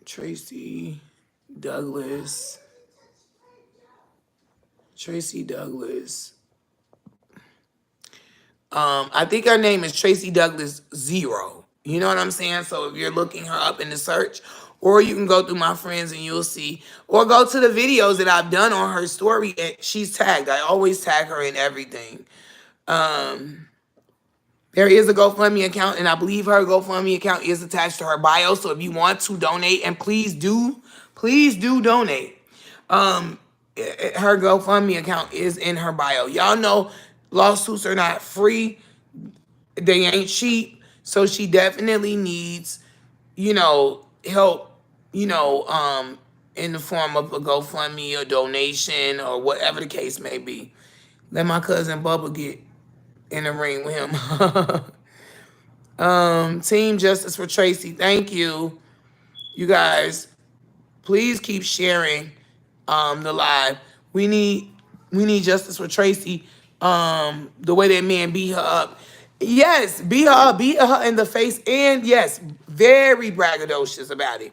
Tracy Douglas. Tracy Douglas. I think her name is Tracy Douglas 0. You know what I'm saying? So if you're looking her up in the search, or you can go through my friends and you'll see, or go to the videos that I've done on her story and she's tagged. I always tag her in everything. There is a GoFundMe account, and I believe her GoFundMe account is attached to her bio. So if you want to donate, and please do donate. Her GoFundMe account is in her bio. Y'all know lawsuits are not free. They ain't cheap. So she definitely needs, help, in the form of a GoFundMe or donation or whatever the case may be. Let my cousin Bubba get in the ring with him. Team Justice for Tracy, thank you. You guys, please keep sharing the live. We need justice for Tracy. The way that man beat her up. Yes, beat her in the face, and yes, very braggadocious about it.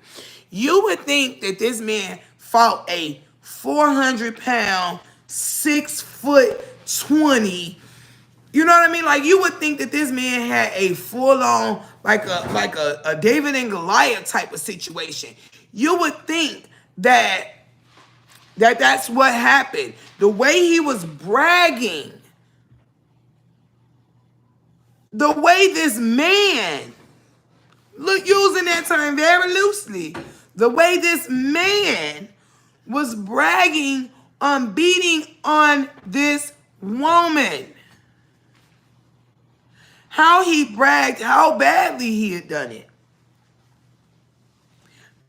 You would think that this man fought a 400-pound, 6'20", you know what I mean? Like, you would think that this man had a full-on, like a David and Goliath type of situation. You would think that's what happened. The way he was bragging, the way this man, look, using that term very loosely, the way this man was bragging on beating on this woman. How he bragged, how badly he had done it.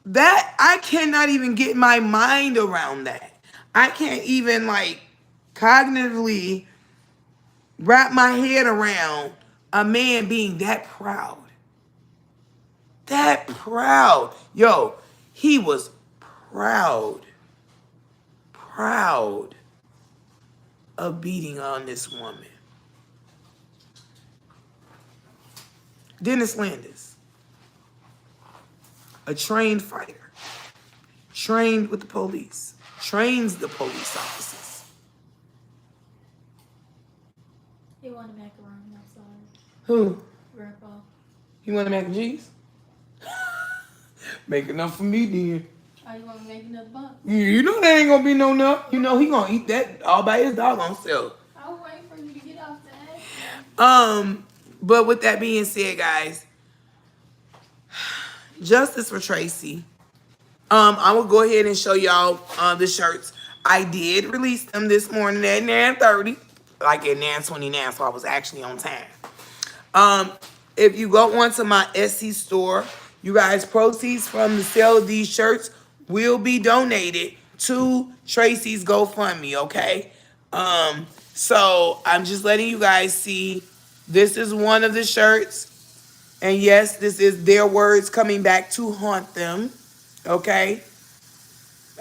That, I cannot even get my mind around that. I can't even, cognitively wrap my head around a man being that proud. That proud. Yo, he was proud. Proud of beating on this woman. Dennis Landis, a trained fighter, trained with the police, trains the police officers. He wanted macaroni outside. Who? Grandpa. You want mac and cheese? Make enough for me then. Oh, you want to make another box? You know there ain't gonna be no enough. You know he gonna eat that all by his doggone self. I was waiting for you to get off the ass. But with that being said, guys, justice for Tracy. I will go ahead and show y'all the shirts. I did release them this morning at 9:30, like at 9:29, so I was actually on time. If you go onto my Etsy store, you guys, proceeds from the sale of these shirts will be donated to Tracy's GoFundMe, okay? So I'm just letting you guys see. This is one of the shirts. And yes, this is their words coming back to haunt them. Okay?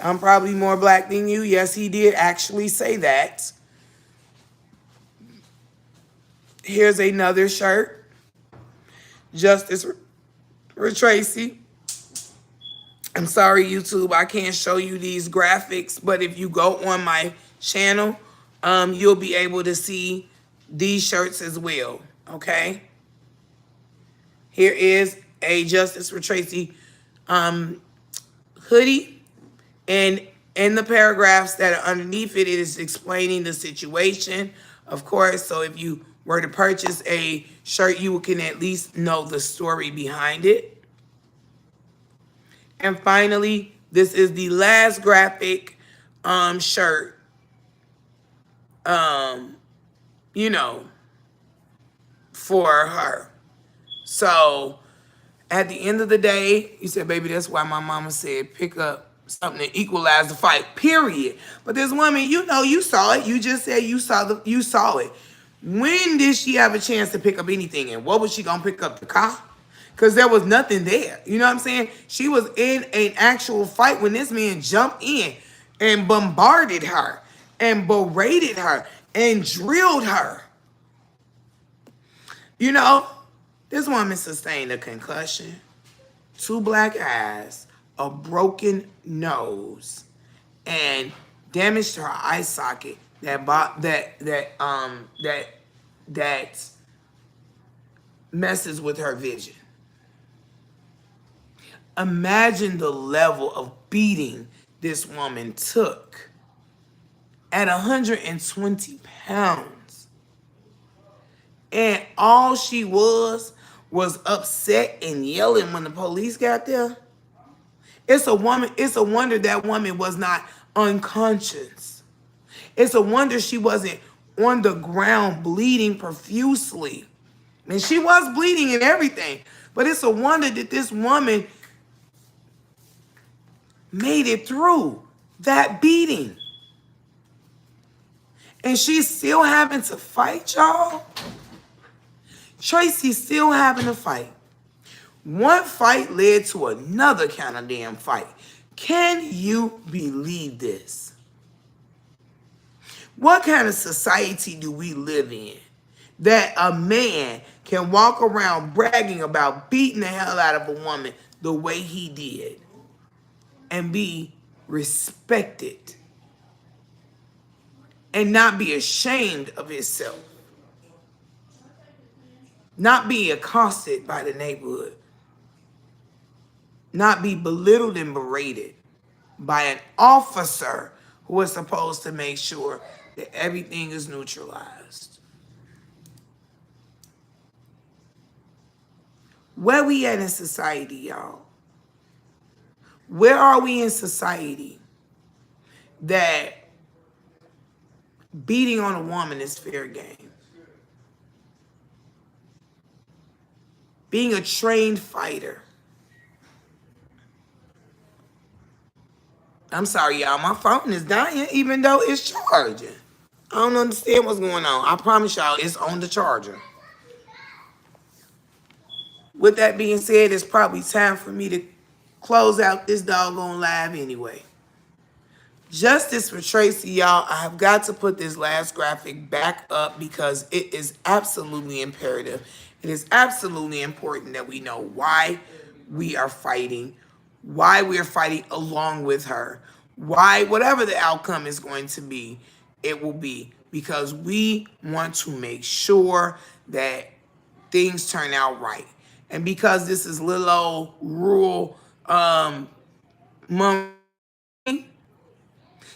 I'm probably more black than you. Yes, he did actually say that. Here's another shirt. Justice for Tracy. I'm sorry, YouTube, I can't show you these graphics, but if you go on my channel, you'll be able to see these shirts as well, okay? Here is a Justice for Tracy hoodie, and in the paragraphs that are underneath it, it is explaining the situation, of course. So if you were to purchase a shirt, you can at least know the story behind it. And finally, this is the last graphic shirt, for her. So at the end of the day, you said, baby, that's why my mama said pick up something to equalize the fight, period. But this woman, you saw it. You just said you saw it. When did she have a chance to pick up anything? And what was she gonna pick up? The car? because there was nothing there. You know what I'm saying? She was in an actual fight when this man jumped in and bombarded her and berated her and drilled her. You know, this woman sustained a concussion, 2 black eyes, a broken nose, and damage to her eye socket that messes with her vision. Imagine the level of beating this woman took at 120 pounds. And all she was upset and yelling when the police got there. It's a wonder that woman was not unconscious. It's a wonder she wasn't on the ground bleeding profusely. And she was bleeding and everything. But it's a wonder that this woman made it through that beating. And she's still having to fight, y'all. Tracy's still having to fight. One fight led to another kind of damn fight. Can you believe this? What kind of society do we live in that a man can walk around bragging about beating the hell out of a woman the way he did and be respected and not be ashamed of himself, not be accosted by the neighborhood, not be belittled and berated by an officer who is supposed to make sure that everything is neutralized? Where we at in society, y'all? Where are we in society that beating on a woman is fair game? Being a trained fighter. I'm sorry, y'all. My phone is dying even though it's charging. I don't understand what's going on. I promise y'all it's on the charger. With that being said, it's probably time for me to close out this doggone live anyway. Justice for Tracy, y'all. I have got to put this last graphic back up because it is absolutely imperative. It is absolutely important that we know why we are fighting, why we are fighting along with her, why whatever the outcome is going to be, it will be, because we want to make sure that things turn out right. And because this is little old rural money,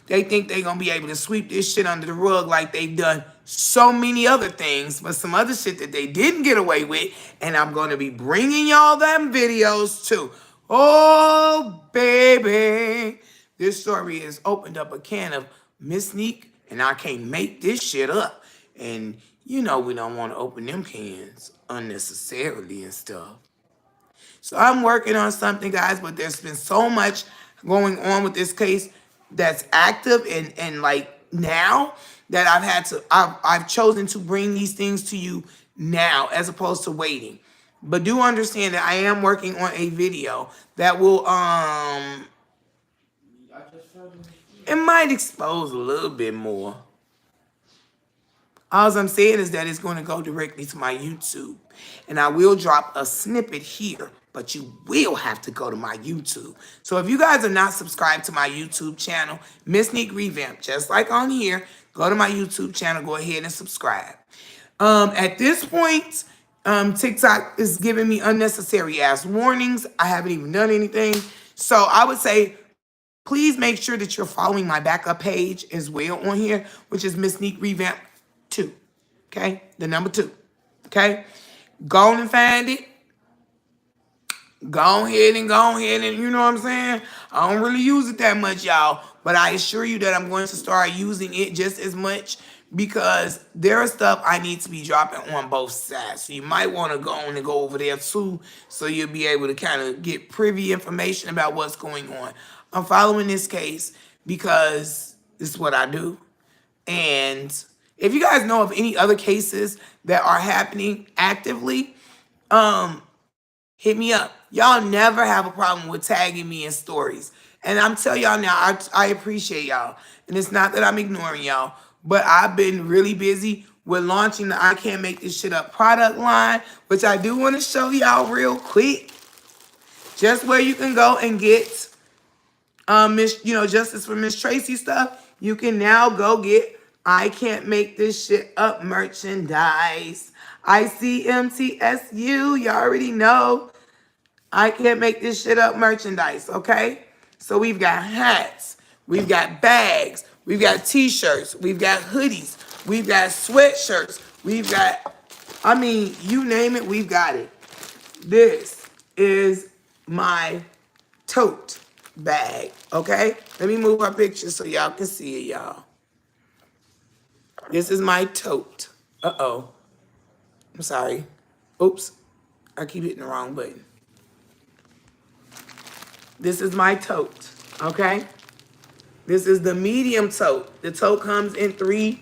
they think they're going to be able to sweep this shit under the rug like they've done so many other things, but some other shit that they didn't get away with. And I'm going to be bringing y'all them videos too. Oh, baby. This story has opened up a can of Msniquerevamp, and I can't make this shit up. And you know we don't want to open them cans unnecessarily and stuff. So I'm working on something, guys, but there's been so much going on with this case that's active and like now that I've chosen to bring these things to you now as opposed to waiting. But do understand that I am working on a video that will it might expose a little bit more. All I'm saying is that it's going to go directly to my YouTube. And I will drop a snippet here, but you will have to go to my YouTube. So if you guys are not subscribed to my YouTube channel, Msniquerevamp, just like on here, go to my YouTube channel, go ahead and subscribe. At this point, TikTok is giving me unnecessary ass warnings. I haven't even done anything. So I would say, please make sure that you're following my backup page as well on here, which is Msniquerevamp 2. Okay? The number 2. Okay? Go on and find it. Go ahead and you know what I'm saying? I don't really use it that much, y'all. But I assure you that I'm going to start using it just as much because there is stuff I need to be dropping on both sides. So you might want to go on and go over there too so you'll be able to kind of get privy information about what's going on. I'm following this case because this is what I do. And if you guys know of any other cases that are happening actively, hit me up. Y'all never have a problem with tagging me in stories. And I'm telling y'all now, I appreciate y'all. And it's not that I'm ignoring y'all, but I've been really busy with launching the I Can't Make This Shit Up product line, which I do want to show y'all real quick. Just where you can go and get Justice for Miss Tracy stuff. You can now go get I Can't Make This Shit Up merchandise. ICMTSU, you already know. I Can't Make This Shit Up merchandise, okay? So we've got hats, we've got bags, we've got t-shirts, we've got hoodies, we've got sweatshirts, we've got, you name it, we've got it. This is my tote bag, okay? Let me move our picture so y'all can see it, y'all. This is my tote. Uh-oh. I'm sorry. Oops. I keep hitting the wrong button. This is my tote, okay? This is the medium tote. The tote comes in 3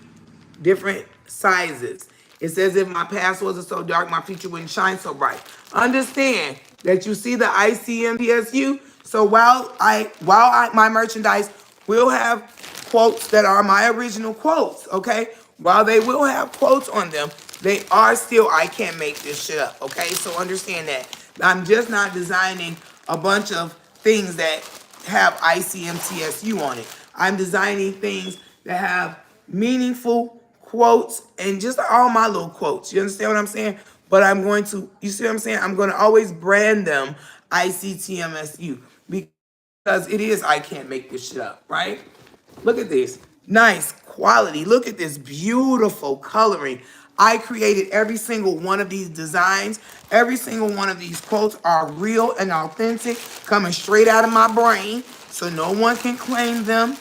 different sizes. It says, if my past wasn't so dark, my future wouldn't shine so bright. Understand that you see the ICMTSU. So while my merchandise will have quotes that are my original quotes, okay? While they will have quotes on them, they are still I Can't Make This Shit Up, okay? So understand that. I'm just not designing a bunch of things that have ICMTSU on it. I'm designing things that have meaningful quotes and just all my little quotes. You understand what I'm saying? But I'm going to, you see what I'm saying? I'm going to always brand them ICTMSU because it is I Can't Make This Shit Up, right? Look at this. Nice quality. Look at this beautiful coloring. I created every single one of these designs. Every single one of these quotes are real and authentic, coming straight out of my brain, so no one can claim them.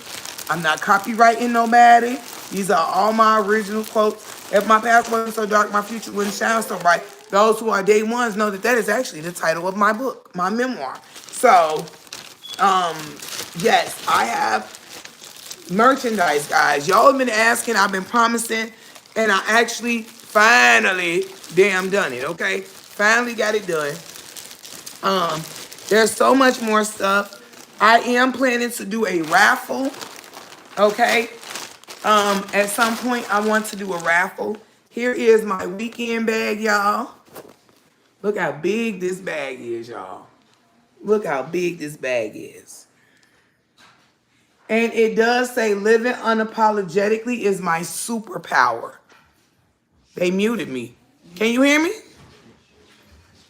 I'm not copywriting nobody. These are all my original quotes. If my past wasn't so dark, my future wouldn't shine so bright. Those who are day ones know that is actually the title of my book, my memoir. So, yes, I have merchandise, guys. Y'all have been asking, I've been promising, and I actually finally damn done it, okay? Finally got it done. There's so much more stuff. I am planning to do a raffle, okay? At some point, I want to do a raffle. Here is my weekend bag, y'all. Look how big this bag is, y'all. Look how big this bag is. And it does say living unapologetically is my superpower. They muted me. Can you hear me?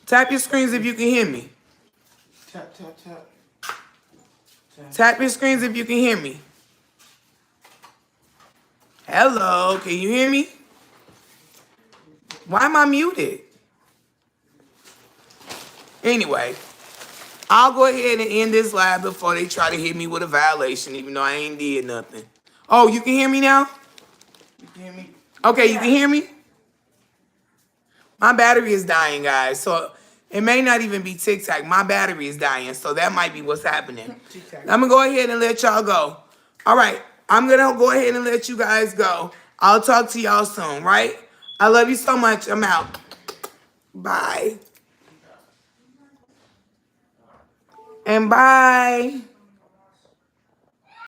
Tap your screens if you can hear me. Tap, tap, tap. Tap your screens if you can hear me. Hello, can you hear me? Why am I muted? Anyway, I'll go ahead and end this live before they try to hit me with a violation, even though I ain't did nothing. Oh, you can hear me now? You can hear me? Okay, you can hear me? My battery is dying, guys. So it may not even be TikTok. My battery is dying. So that might be what's happening. I'm going to go ahead and let y'all go. All right. I'm going to go ahead and let you guys go. I'll talk to y'all soon, right? I love you so much. I'm out. Bye. And bye.